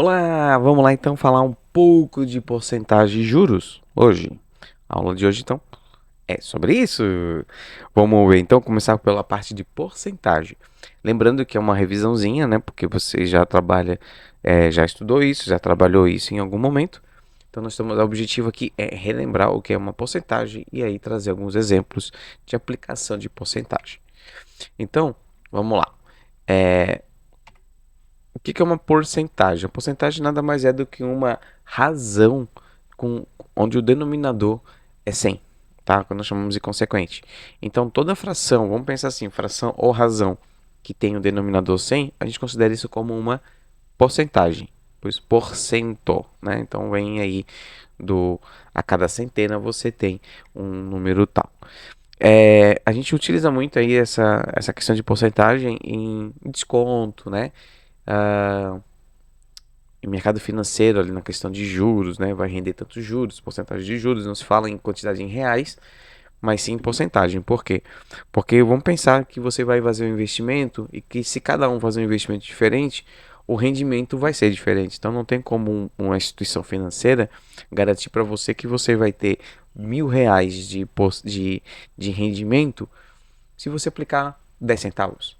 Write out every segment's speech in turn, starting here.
Olá, vamos lá então falar um pouco de porcentagem de juros hoje. A aula de hoje então é sobre isso. Vamos ver então, começar pela parte de porcentagem. Lembrando que é uma revisãozinha, né? Porque você já trabalha, já estudou isso, já trabalhou isso em algum momento. Então nós temos o objetivo aqui é relembrar o que é uma porcentagem e aí trazer alguns exemplos de aplicação de porcentagem. Então, vamos lá. O que é uma porcentagem? A porcentagem nada mais é do que uma razão onde o denominador é 100, tá? Quando nós chamamos de consequente. Então, toda fração, vamos pensar assim, fração ou razão que tem o denominador 100, a gente considera isso como uma porcentagem, pois porcento, né? Então, vem aí a cada centena você tem um número tal. A gente utiliza muito aí essa questão de porcentagem em desconto, né? Ah, em mercado financeiro, ali na questão de juros, né? Vai render tantos juros, porcentagem de juros, não se fala em quantidade em reais, mas sim em porcentagem. Por quê? Porque vamos pensar que você vai fazer um investimento e que se cada um fazer um investimento diferente, o rendimento vai ser diferente. Então não tem como uma instituição financeira garantir para você que você vai ter R$ 1.000 de rendimento se você aplicar 10 centavos,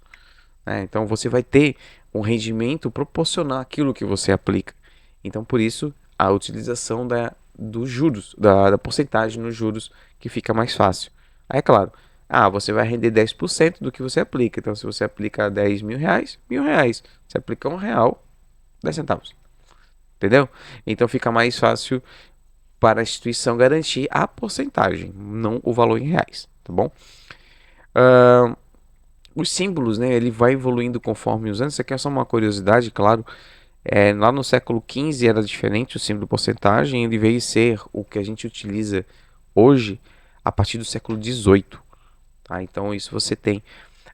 né? Então você vai ter um rendimento proporcional àquilo que você aplica. Então por isso a utilização dos juros, da porcentagem nos juros que fica mais fácil. Aí é claro, você vai render 10% do que você aplica. Então se você aplica R$ 10.000, R$ 1.000. Se aplica R$ 1, 10 centavos. Entendeu? Então fica mais fácil para a instituição garantir a porcentagem, não o valor em reais, tá bom? Os símbolos, né, ele vai evoluindo conforme os anos. Isso aqui é só uma curiosidade, claro. Lá no século XV era diferente o símbolo porcentagem, ele veio ser o que a gente utiliza hoje a partir do século XVIII. Tá? Então isso você tem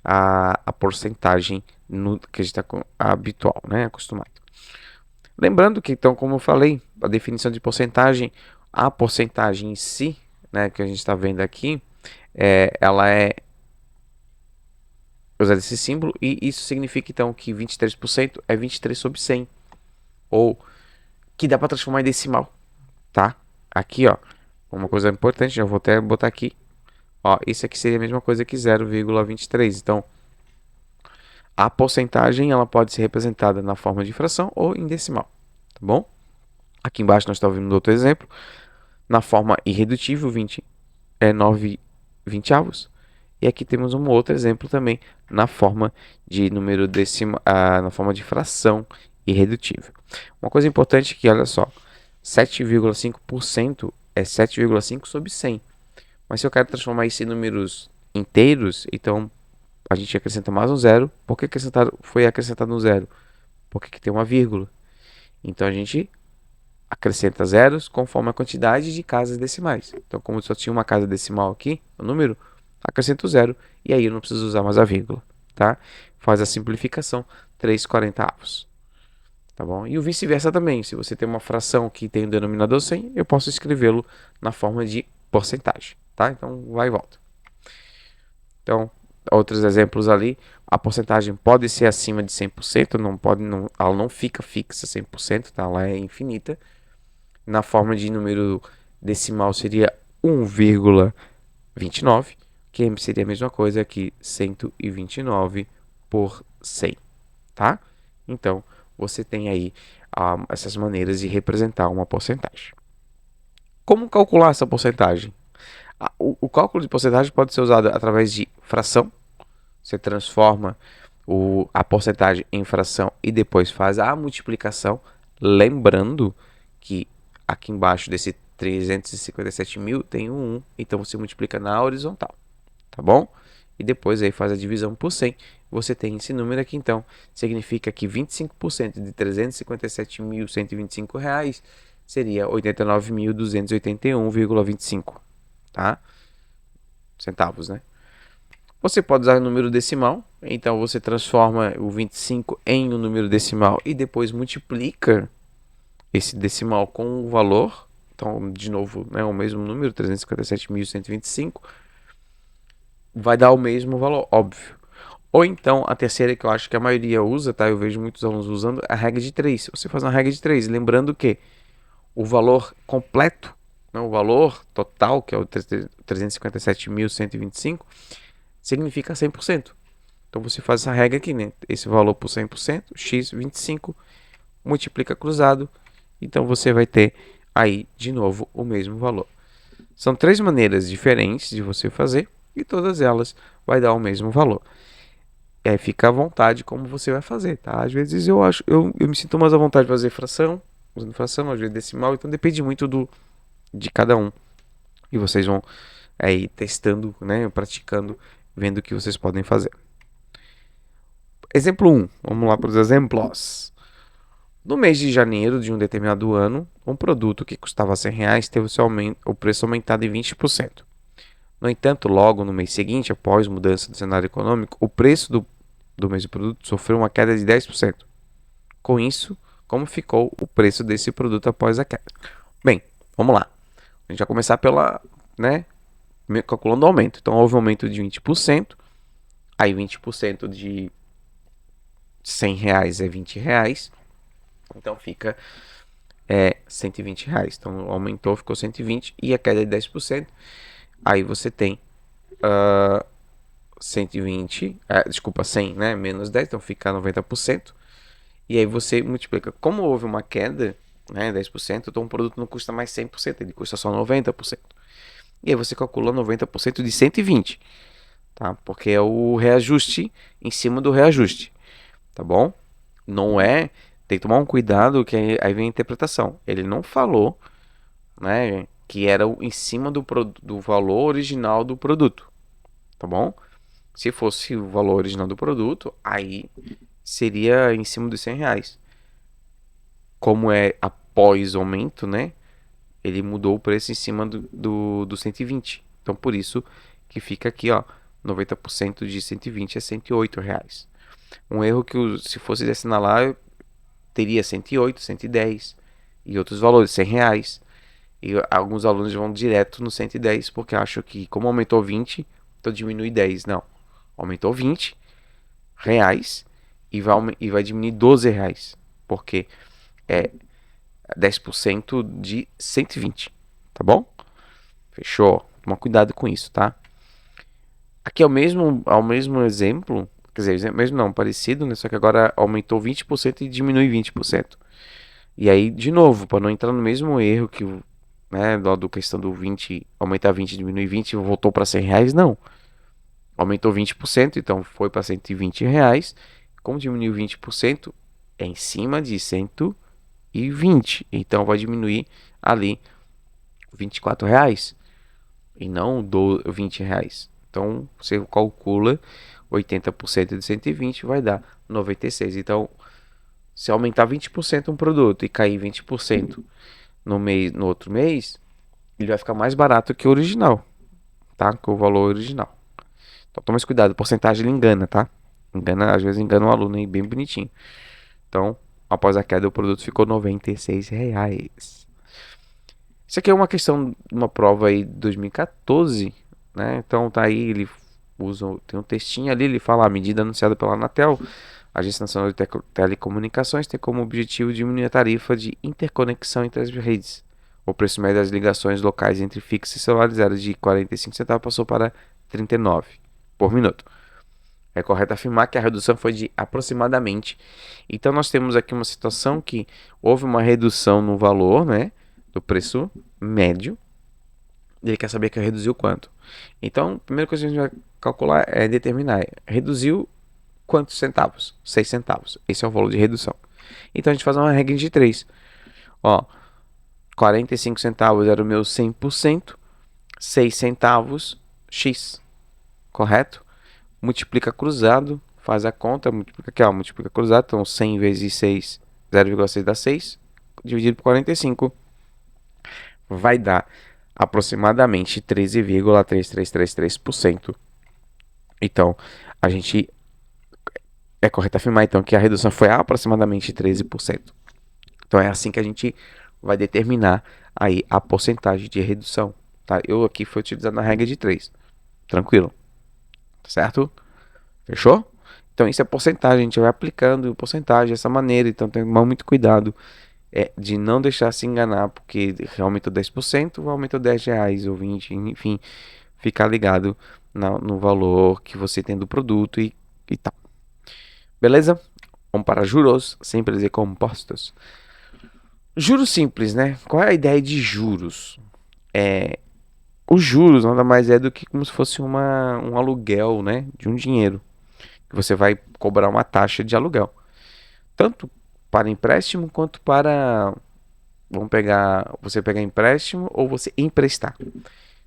a porcentagem que a gente está habitual, né, acostumado. Lembrando que, então, como eu falei, a definição de porcentagem, a porcentagem em si, né, que a gente está vendo aqui, ela é usar esse símbolo, e isso significa então que 23% é 23 sobre 100, ou que dá para transformar em decimal, tá? Aqui, ó, uma coisa importante, já vou até botar aqui, ó, isso aqui seria a mesma coisa que 0,23. Então, a porcentagem ela pode ser representada na forma de fração ou em decimal, tá bom? Aqui embaixo nós estamos vendo outro exemplo, na forma irredutível, 20 é 9 vinteavos. E aqui temos um outro exemplo também na forma de número decimal, na forma de fração irredutível. Uma coisa importante é que, olha só, 7,5% é 7,5 sobre 100. Mas se eu quero transformar isso em números inteiros, então a gente acrescenta mais um zero. Por que foi acrescentado um zero? Porque aqui tem uma vírgula. Então a gente acrescenta zeros conforme a quantidade de casas decimais. Então, como só tinha uma casa decimal aqui, o número, acrescento zero e aí eu não preciso usar mais a vírgula, tá? Faz a simplificação, 3/40. Tá bom? E o vice-versa também. Se você tem uma fração que tem o denominador 100, eu posso escrevê-lo na forma de porcentagem, tá? Então, vai e volta. Então, outros exemplos ali, a porcentagem pode ser acima de 100%, ela não fica fixa 100%, tá? Ela é infinita. Na forma de número decimal seria 1,29, que seria a mesma coisa que 129 por 100, tá? Então, você tem aí essas maneiras de representar uma porcentagem. Como calcular essa porcentagem? O cálculo de porcentagem pode ser usado através de fração. Você transforma a porcentagem em fração e depois faz a multiplicação. Lembrando que aqui embaixo desse 357 mil tem um 1, então você multiplica na horizontal, tá bom? E depois aí faz a divisão por 100, você tem esse número aqui, então significa que 25% de 357.125 reais seria 89.281,25, tá? Centavos, né? Você pode usar o número decimal, então você transforma o 25 em um número decimal e depois multiplica esse decimal com o valor. Então, de novo, né, o mesmo número, 357.125, vai dar o mesmo valor, óbvio. Ou então, a terceira que eu acho que a maioria usa, tá? Eu vejo muitos alunos usando a regra de 3. Você faz uma regra de 3, lembrando que o valor completo, né, o valor total, que é o 357.125, significa 100%. Então você faz essa regra aqui, né? Esse valor por 100%, x 25, multiplica cruzado, então você vai ter aí de novo o mesmo valor. São três maneiras diferentes de você fazer e todas elas vai dar o mesmo valor. E aí fica à vontade como você vai fazer, tá? Às vezes eu me sinto mais à vontade de fazer fração, usando fração, às vezes decimal, então depende muito de cada um. E vocês vão aí testando, né, praticando, vendo o que vocês podem fazer. Exemplo 1, vamos lá para os exemplos. No mês de janeiro de um determinado ano, um produto que custava R$ 100 teve o preço aumentado em 20%. No entanto, logo no mês seguinte, após mudança do cenário econômico, o preço do mesmo produto sofreu uma queda de 10%. Com isso, como ficou o preço desse produto após a queda? Bem, vamos lá. A gente vai começar pela, né, calculando o aumento. Então, houve um aumento de 20%. Aí, 20% de R$ 100 é R$ 20. Então, fica R$ 120. Então, aumentou, ficou 120. E a queda é de 10%. Aí, você tem 120, desculpa, 100, né? Menos 10, então fica 90%. E aí você multiplica. Como houve uma queda, né, 10%, então o produto não custa mais 100%, ele custa só 90%. E aí você calcula 90% de 120, tá? Porque é o reajuste em cima do reajuste, tá bom? Não é, tem que tomar um cuidado que aí vem a interpretação. Ele não falou, né, que era em cima do valor original do produto, tá bom? Se fosse o valor original do produto, aí seria em cima dos R$ 100. Como é após o aumento, né? Ele mudou o preço em cima do 120. Então, por isso que fica aqui, ó, 90% de 120 é R$ 108. Um erro que, se fosse de assinalar, teria 108, 110 e outros valores, R$ 100. E alguns alunos vão direto no 110 porque acham que, como aumentou 20, então diminui 10. Não. Aumentou R$ 20 e vai diminuir R$ 12. Porque é 10% de 120, tá bom? Fechou? Toma cuidado com isso, tá? Aqui é o mesmo exemplo, quer dizer, mesmo não, parecido, né? Só que agora aumentou 20% e diminui 20%. E aí, de novo, para não entrar no mesmo erro que, né, do questão do 20, aumentar 20, diminuir 20, voltou para R$ 100, não. Aumentou 20%, então foi para R$ 120. Como diminuiu 20%, é em cima de 120. Então vai diminuir ali R$ 24 e não R$ 20. Então você calcula 80% de 120 vai dar 96. Então, se aumentar 20% um produto e cair 20% no outro mês, ele vai ficar mais barato que o original, tá? Que o valor original. Então toma esse cuidado, a porcentagem ele engana, tá? Às vezes engana o aluno aí bem bonitinho. Então, após a queda, o produto ficou R$ 96. Isso aqui é uma questão de uma prova aí de 2014, né? Então tá aí, ele tem um textinho ali, ele fala: a medida anunciada pela Anatel, Agência Nacional de Telecomunicações, tem como objetivo diminuir a tarifa de interconexão entre as redes. O preço médio das ligações locais entre fixos e celulares era de 45 centavos, passou para 39 por minuto. É correto afirmar que a redução foi de aproximadamente. Então nós temos aqui uma situação que houve uma redução no valor, né, do preço médio. Ele quer saber que reduziu quanto. Então, a primeira coisa que a gente vai calcular é determinar. Reduziu quantos centavos? 6 centavos. Esse é o valor de redução. Então a gente faz uma regra de 3. Ó, 45 centavos era o meu 100%. 6 centavos, x. Correto? Multiplica cruzado, faz a conta, multiplica aqui, ó, multiplica cruzado, então 100 vezes 6, 0,6 dá 6, dividido por 45, vai dar aproximadamente 13,3333%. Então, a gente é correto afirmar então que a redução foi aproximadamente 13%. Então é assim que a gente vai determinar aí a porcentagem de redução, tá? Eu aqui fui utilizando a regra de 3. Tranquilo? Certo? Fechou? Então isso é porcentagem, a gente vai aplicando porcentagem dessa maneira, então tem que tomar muito cuidado de não deixar se enganar, porque aumentou 10%, aumentou R$ 10 ou 20, enfim, ficar ligado no valor que você tem do produto e tal. Beleza? Vamos para juros simples e compostos. Juros simples, né? Qual é a ideia de juros? Os juros nada mais é do que como se fosse um aluguel, né? De um dinheiro. Que você vai cobrar uma taxa de aluguel. Tanto para empréstimo quanto para. Vamos pegar. Você pegar empréstimo ou você emprestar.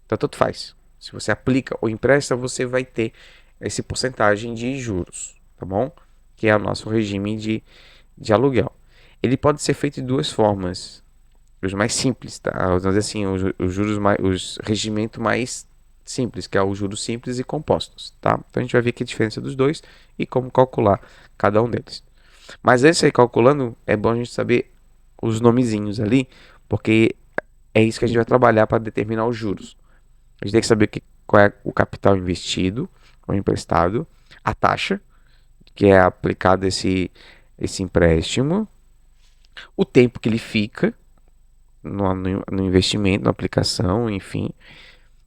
Então, tanto faz. Se você aplica ou empresta, você vai ter esse porcentagem de juros, tá bom? Que é o nosso regime de aluguel. Ele pode ser feito de duas formas. Os mais simples, tá? Vamos dizer assim, os juros mais, os regimento mais simples, que é os juros simples e compostos, tá? Então a gente vai ver aqui a diferença dos dois e como calcular cada um deles. Mas antes de ir calculando, é bom a gente saber os nomezinhos ali, porque é isso que a gente vai trabalhar para determinar os juros. A gente tem que saber qual é o capital investido ou emprestado, a taxa que é aplicado esse empréstimo, o tempo que ele fica no investimento, na aplicação, enfim,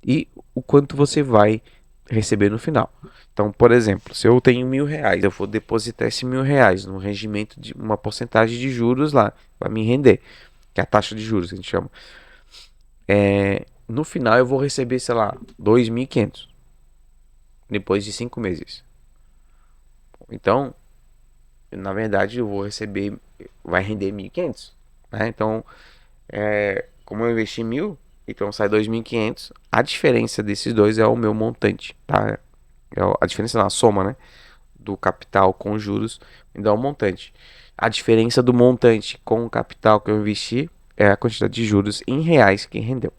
e o quanto você vai receber no final. Então, por exemplo, se eu tenho R$ 1.000, eu vou depositar esse R$ 1.000 no regimento de uma porcentagem de juros lá, para me render, que é a taxa de juros, a gente chama. No final eu vou receber, sei lá, 2.500 depois de 5 meses. Então, na verdade, eu vou receber, vai render 1.500, né? Então, como eu investi 1.000, então sai 2.500. A diferença desses dois é o meu montante, tá? A diferença na soma, né? Do capital com juros me dá um montante. A diferença do montante com o capital que eu investi é a quantidade de juros em reais que rendeu.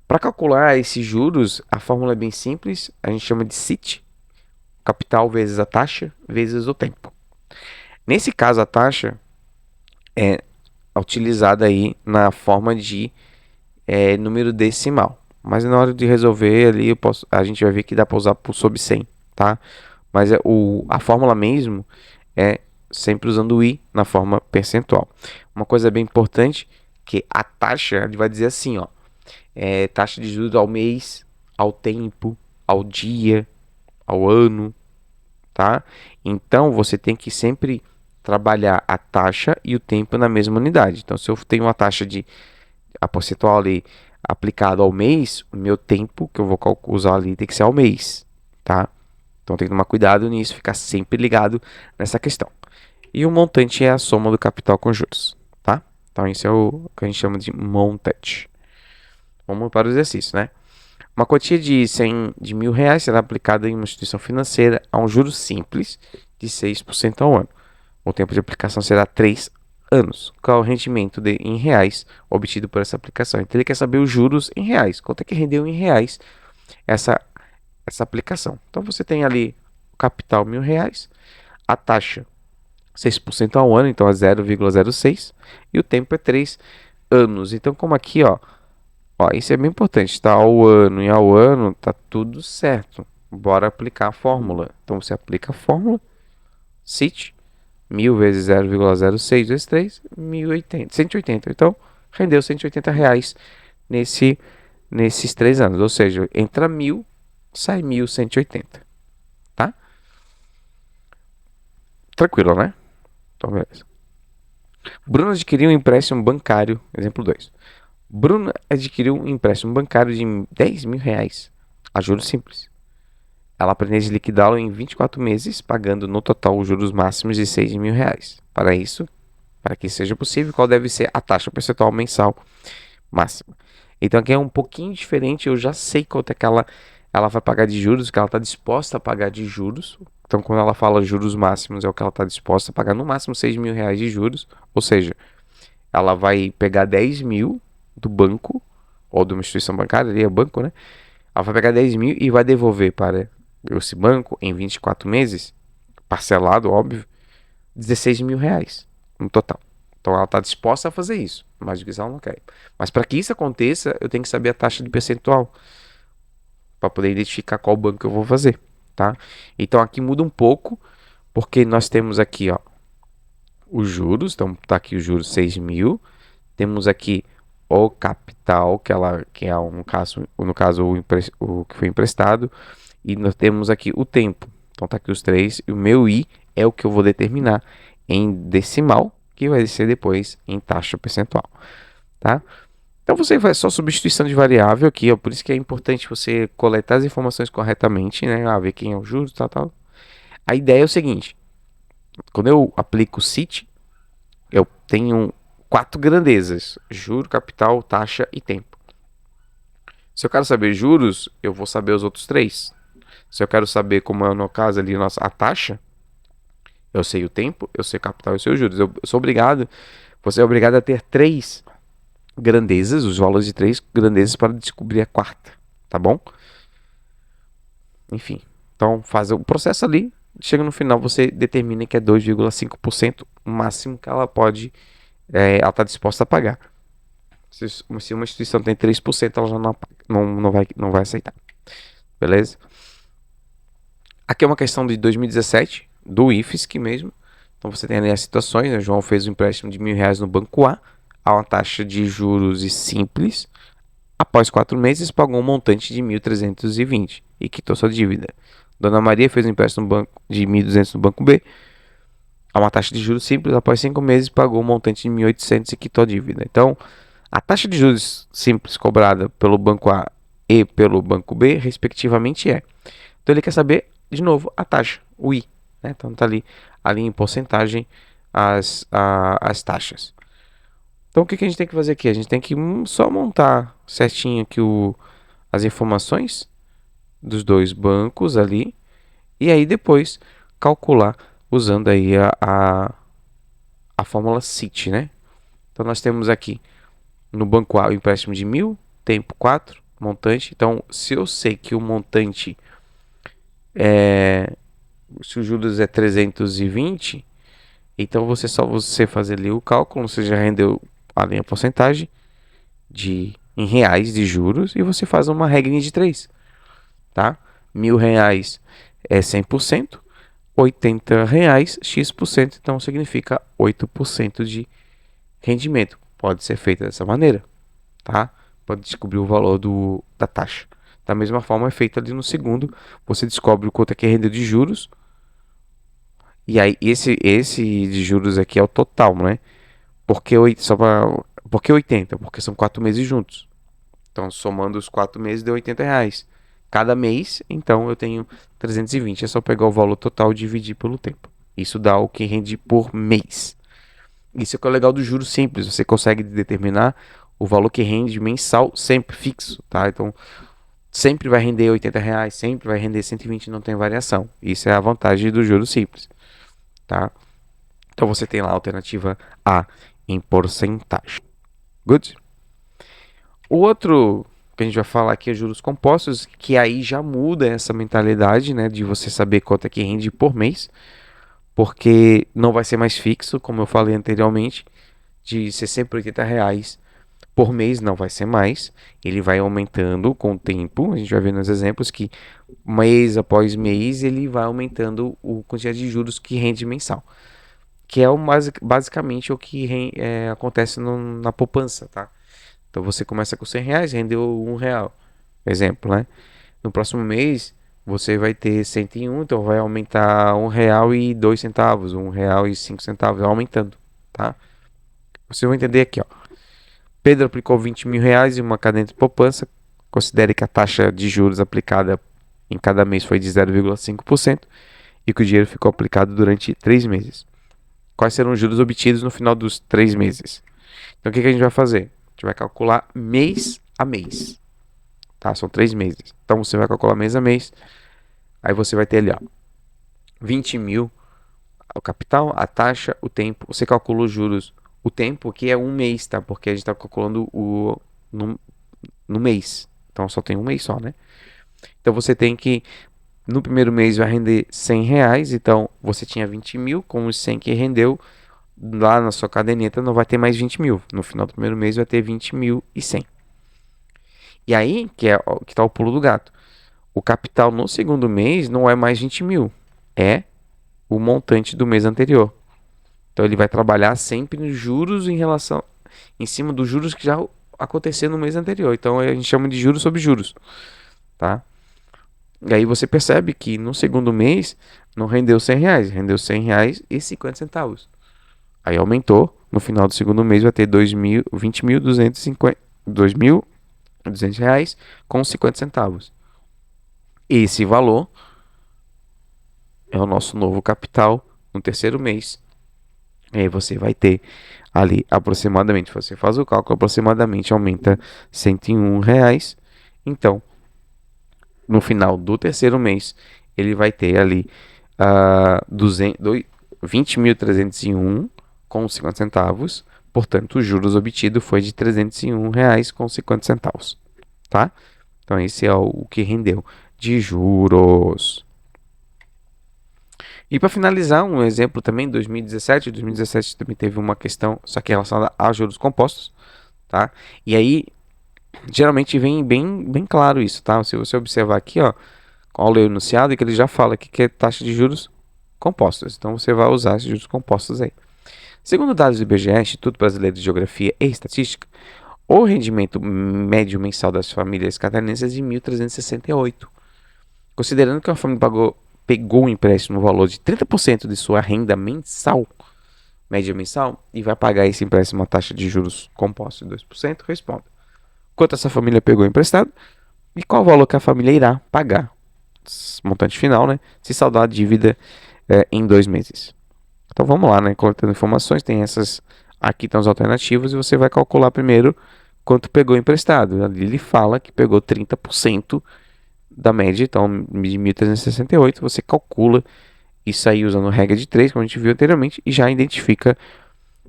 Para calcular esses juros, a fórmula é bem simples. A gente chama de CIT, capital vezes a taxa vezes o tempo. Nesse caso, a taxa é utilizada aí na forma de número decimal. Mas na hora de resolver ali, a gente vai ver que dá para usar por sob 100, tá? Mas a fórmula mesmo é sempre usando o i na forma percentual. Uma coisa bem importante que a taxa, ele vai dizer assim, ó, taxa de juros ao mês, ao tempo, ao dia, ao ano, tá? Então você tem que sempre trabalhar a taxa e o tempo na mesma unidade. Então, se eu tenho uma taxa de a percentual ali aplicado ao mês, o meu tempo que eu vou usar ali tem que ser ao mês, tá? Então tem que tomar cuidado nisso, ficar sempre ligado nessa questão. E o montante é a soma do capital com juros, tá? Então isso é o que a gente chama de montante. Vamos para o exercício, né? Uma quantia de R$ 1.000 será aplicada em uma instituição financeira a um juros simples de 6% ao ano. O tempo de aplicação será 3 anos. Qual é o rendimento em reais obtido por essa aplicação? Então ele quer saber os juros em reais. Quanto é que rendeu em reais essa aplicação? Então você tem ali o capital R$ 1.000, a taxa 6% ao ano, então é 0,06, e o tempo é 3 anos. Então como aqui, ó, isso é bem importante, tá? Ao ano e ao ano tá tudo certo. Bora aplicar a fórmula. Então você aplica a fórmula, CIT, 1.000 vezes 0,06 vezes 3, 1.080, 180. Então, rendeu R$ 180 nesses 3 anos. Ou seja, entra 1.000, sai 1.180. Tá? Tranquilo, né? Então, beleza. Bruno adquiriu um empréstimo bancário, exemplo 2. Bruno adquiriu um empréstimo bancário de R$ 10.000 a juros simples. Ela pretende liquidá-lo em 24 meses, pagando no total os juros máximos de R$ 6.000. Para isso, para que seja possível, qual deve ser a taxa percentual mensal máxima? Então aqui é um pouquinho diferente, eu já sei quanto é que ela vai pagar de juros, que ela está disposta a pagar de juros. Então quando ela fala juros máximos, é o que ela está disposta a pagar, no máximo R$ 6.000 de juros. Ou seja, ela vai pegar 10.000 do banco, ou de uma instituição bancária, ali é o banco, né? Ela vai pegar 10.000 e vai devolver para esse banco em 24 meses, parcelado, óbvio, R$ 16.000 no total. Então ela está disposta a fazer isso, mais do que isso ela não quer. Mas para que isso aconteça, eu tenho que saber a taxa de percentual para poder identificar qual banco eu vou fazer, tá? Então aqui muda um pouco, porque nós temos aqui, ó, os juros, então tá aqui os juros 6.000, temos aqui o capital, que é um caso, no caso o que foi emprestado, e nós temos aqui o tempo. Então tá aqui os três, e o meu I é o que eu vou determinar em decimal, que vai ser depois em taxa percentual, tá? Então você faz só substituição de variável aqui, ó, por isso que é importante você coletar as informações corretamente, né? Ver quem é o juros, tal, tal. A ideia é o seguinte: quando eu aplico o CIT, eu tenho 4 grandezas: juro, capital, taxa e tempo. Se eu quero saber juros, eu vou saber os outros 3. Se eu quero saber, como é no caso ali, a taxa, eu sei o tempo, eu sei o capital e eu sei os juros. Você é obrigado a ter 3 grandezas, os valores de 3 grandezas para descobrir a quarta, tá bom? Enfim, então faz o processo ali, chega no final, você determina que é 2,5% o máximo que ela pode, ela está disposta a pagar. Se uma instituição tem 3%, ela já não vai aceitar. Beleza? Aqui é uma questão de 2017, do IFSC mesmo. Então você tem ali as situações, né? João fez um empréstimo de R$ 1.000 no banco A uma taxa de juros e simples. Após 4 meses, pagou um montante de 1.320 e quitou sua dívida. Dona Maria fez um empréstimo de 1.200 no banco B a uma taxa de juros simples. Após 5 meses, pagou um montante de 1.800 e quitou a dívida. Então, a taxa de juros simples cobrada pelo banco A e pelo banco B, respectivamente, é. Então, ele quer saber, de novo, a taxa, o I. Né? Então, está ali em porcentagem as taxas. Então, o que a gente tem que fazer aqui? A gente tem que só montar certinho aqui as informações dos dois bancos ali. E aí, depois, calcular usando aí a fórmula CIT, né? Então, nós temos aqui no banco A o empréstimo de 1.000, tempo 4, montante. Então, se eu sei que o montante se os juros é 320, então você fazer ali o cálculo, você já rendeu ali a porcentagem em reais de juros e você faz uma regrinha de 3, tá? R$ 1.000 é 100%, R$ 80 X%, então significa 8% de rendimento. Pode ser feita dessa maneira, tá? Pode descobrir o valor da taxa. Da mesma forma é feito ali no segundo, você descobre o quanto é que rendeu de juros. E aí esse de juros aqui é o total, né? Porque 80? Porque são 4 meses juntos. Então somando os 4 meses deu R$ 80. Cada mês, então eu tenho 320. É só pegar o valor total e dividir pelo tempo. Isso dá o que rende por mês. Isso é o que é legal do juros simples. Você consegue determinar o valor que rende mensal sempre fixo, tá? Então sempre vai render R$ 80, sempre vai render 120, não tem variação. Isso é a vantagem do juros simples, tá? Então você tem lá a alternativa A em porcentagem. Good? O outro que a gente vai falar aqui é juros compostos, que aí já muda essa mentalidade, né, de você saber quanto é que rende por mês, porque não vai ser mais fixo, como eu falei anteriormente, de ser sempre R$ 80 por mês, não vai ser mais. Ele vai aumentando com o tempo. A gente vai ver nos exemplos que mês após mês ele vai aumentando a quantidade de juros que rende mensal, que é basicamente o que acontece na poupança, tá? Então você começa com R$ 100, rendeu R$ 1, exemplo, né? No próximo mês você vai ter 101, então vai aumentar R$ 1,02, R$ 1,05, aumentando, tá? Você vai entender aqui, ó. Pedro aplicou R$ 20.000 em uma caderneta de poupança. Considere que a taxa de juros aplicada em cada mês foi de 0,5% e que o dinheiro ficou aplicado durante 3 meses. Quais serão os juros obtidos no final dos 3 meses? Então, o que a gente vai fazer? A gente vai calcular mês a mês. Tá? São 3 meses. Então, você vai calcular mês a mês. Aí você vai ter ali, ó, 20.000, o capital, a taxa, o tempo. Você calcula os juros. O tempo aqui é um mês, tá? Porque a gente está calculando no mês. Então, só tem um mês só, né? Então, você tem que... No primeiro mês vai render R$ 100. Então, você tinha 20.000. Com os 100 que rendeu, lá na sua caderneta não vai ter mais 20.000. No final do primeiro mês vai ter 20.100. E aí, que está o pulo do gato. o capital no segundo mês não é mais 20 mil, é o montante do mês anterior. Então ele vai trabalhar sempre nos juros em cima dos juros que já aconteceram no mês anterior. Então a gente chama de juros sobre juros, tá? E aí você percebe que no segundo mês não rendeu R$ 100, rendeu R$ 100,50. Aí aumentou, no final do segundo mês vai ter 2.200 reais com 50 centavos. Esse valor é o nosso novo capital no terceiro mês. E aí você vai ter ali aproximadamente, você faz o cálculo, aproximadamente aumenta R$ 101. Então, no final do terceiro mês, ele vai ter ali 20.301 com 50 centavos. Portanto, os juros obtidos foi de R$ 301 com 50 centavos, tá? Então, esse é o que rendeu de juros. E para finalizar, um exemplo também, 2017. 2017 também teve uma questão, só que relacionada a juros compostos, tá? E aí, geralmente vem bem claro isso, tá? Se você observar aqui, ó, ao ler o enunciado, é que ele já fala que é taxa de juros compostos. Então, você vai usar esses juros compostos aí. Segundo dados do IBGE, Instituto Brasileiro de Geografia e Estatística, o rendimento médio mensal das famílias catarinenses é de 1.368. Considerando que uma família pegou um empréstimo no valor de 30% de sua renda mensal, média mensal, e vai pagar esse empréstimo a taxa de juros compostos de 2%, responda. Quanto essa família pegou emprestado e qual o valor que a família irá pagar, montante final, né, se saldar a dívida em 2 meses. Então vamos lá, né, coletando informações, tem essas, aqui estão as alternativas e você vai calcular primeiro quanto pegou emprestado. Ali ele fala que pegou 30% da média, então de 1.368, você calcula isso aí usando regra de 3, como a gente viu anteriormente, e já identifica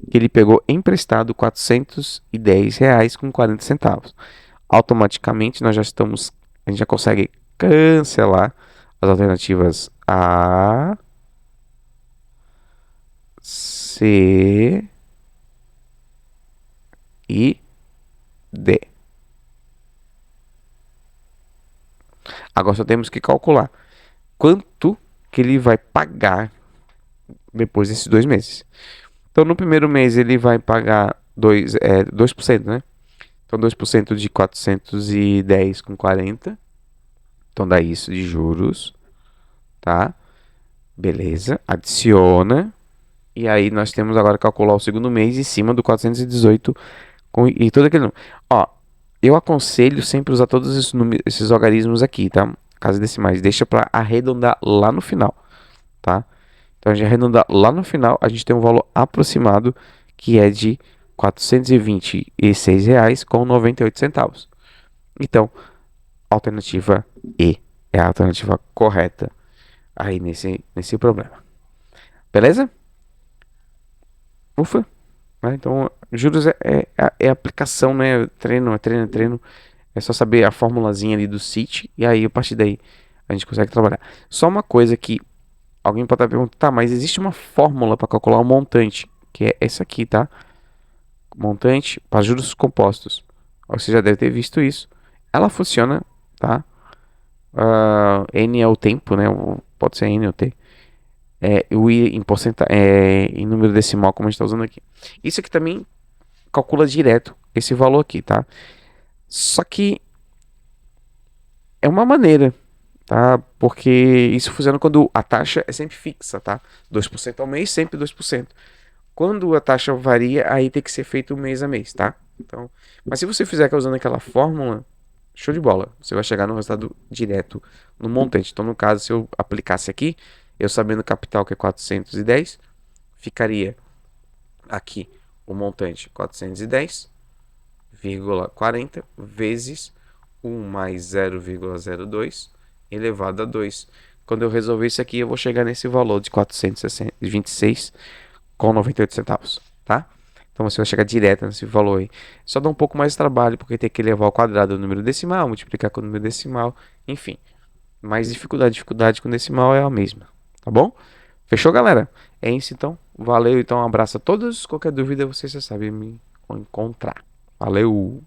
que ele pegou emprestado R$ 410 com 40 centavos. Automaticamente a gente já consegue cancelar as alternativas A, C e D. Agora só temos que calcular quanto que ele vai pagar depois desses 2 meses. Então, no primeiro mês ele vai pagar 2%, né? Então, 2% de 410 com 40. Então, dá isso de juros, tá? Beleza. Adiciona. E aí, nós temos agora que calcular o segundo mês em cima do 418 e todo aquele número. Ó, eu aconselho sempre usar todos esses algarismos aqui, tá? Casas decimais. Deixa para arredondar lá no final, tá? Então, a gente arredondar lá no final, a gente tem um valor aproximado que é de R$ 426 com 98 centavos. Então, alternativa E é a alternativa correta aí nesse problema. Beleza? Ufa. Né? Então, juros é aplicação, né? Treino. É só saber a formulazinha ali do CIT e aí, a partir daí, a gente consegue trabalhar. Só uma coisa que alguém pode estar perguntando, tá, mas existe uma fórmula para calcular o montante, que é essa aqui, tá? Montante para juros compostos. Você já deve ter visto isso. Ela funciona, tá? N é o tempo, né? Pode ser N ou T. O I em porcentagem, em número decimal, como a gente está usando aqui. Isso aqui também calcula direto esse valor aqui, tá? Só que é uma maneira, tá? Porque isso funciona quando a taxa é sempre fixa, tá? 2% ao mês, sempre 2%. Quando a taxa varia, aí tem que ser feito mês a mês, tá? Então, mas se você fizer usando aquela fórmula, show de bola. Você vai chegar no resultado direto no montante. Então, no caso, se eu aplicasse aqui, eu sabendo o capital que é 410, ficaria aqui o montante 410,40 vezes 1 mais 0,02 elevado a 2. Quando eu resolver isso aqui, eu vou chegar nesse valor de 426 com 98 centavos, tá? Então você vai chegar direto nesse valor aí. Só dá um pouco mais de trabalho, porque tem que levar ao quadrado do número decimal, multiplicar com o número decimal, enfim. Mas dificuldade com decimal é a mesma, tá bom? Fechou, galera? É isso então. Valeu, então um abraço a todos. Qualquer dúvida você já sabe me encontrar. Valeu!